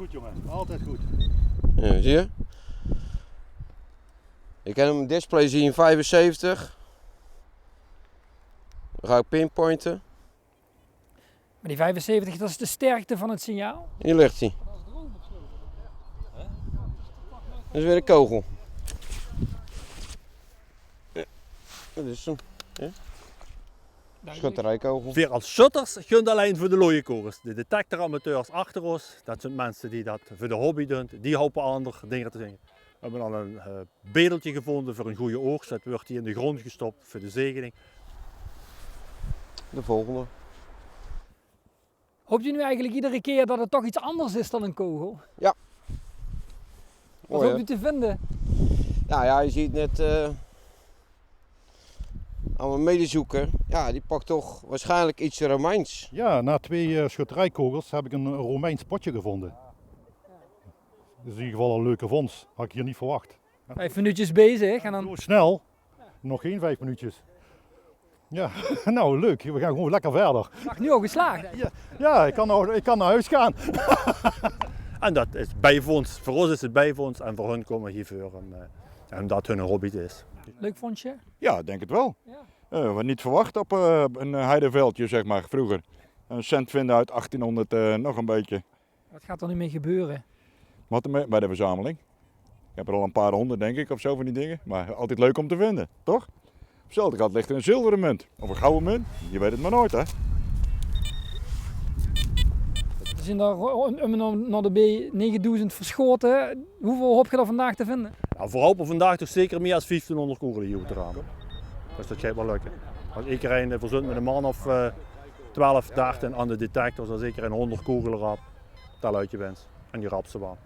goed jongen, altijd goed. Ja, zie je? Ik kan hem display zien in 75. Dan ga ik pinpointen. Maar die 75, dat is de sterkte van het signaal. Hier ligt hij. Dat is weer een kogel. Ja, dat is hem. Ja. Schutterijkogel. Weer als shutters gunt alleen voor de looienkogels. De detectoramateurs achter ons, dat zijn mensen die dat voor de hobby doen, die hopen andere dingen te zingen. We hebben al een bedeltje gevonden voor een goede oogst. Dat wordt hier in de grond gestopt voor de zegening. De volgende. Hoopt u nu eigenlijk iedere keer dat het toch iets anders is dan een kogel? Ja. Wat Mooi, hoopt u te vinden? Nou ja, je ziet net aan mijn medezoeker. Ja, die pakt toch waarschijnlijk iets Romeins. Ja, na 2 schutterijkogels heb ik een Romeins potje gevonden. Dat is in ieder geval een leuke vondst. Had ik hier niet verwacht. 5 minuutjes bezig en dan... Zo snel. Nog geen 5 minuutjes. Ja, nou leuk. We gaan gewoon lekker verder. Mag nu al geslaagd. Hè? Ja, ik kan naar huis gaan. En dat is bijvondst. Voor ons is het bijvondst en voor hun komen we hiervoor. Omdat hun een hobby is. Leuk vondje? Ja, denk het wel. Ja. We hadden niet verwacht op een heideveldje, zeg maar, vroeger. Een cent vinden uit 1800 nog een beetje. Wat gaat er nu mee gebeuren? Wat er bij de verzameling. Ik heb er al een paar honderd, denk ik, of zo van die dingen. Maar altijd leuk om te vinden, toch? Op dezelfde kant ligt er een zilveren munt. Of een gouden munt. Je weet het maar nooit, hè? We zijn daar naar de B9000 verschoten. Hoeveel hoop je er vandaag te vinden? Nou, we hopen vandaag toch zeker meer dan 1500 kogelen hier op te ramen. Dus dat gaat wel lukken. Als ik er een verzint met een man of 12 darten aan de detector, dan zeker een 100 kogelen rap. Dat uit je wens. En die rapt ze wel.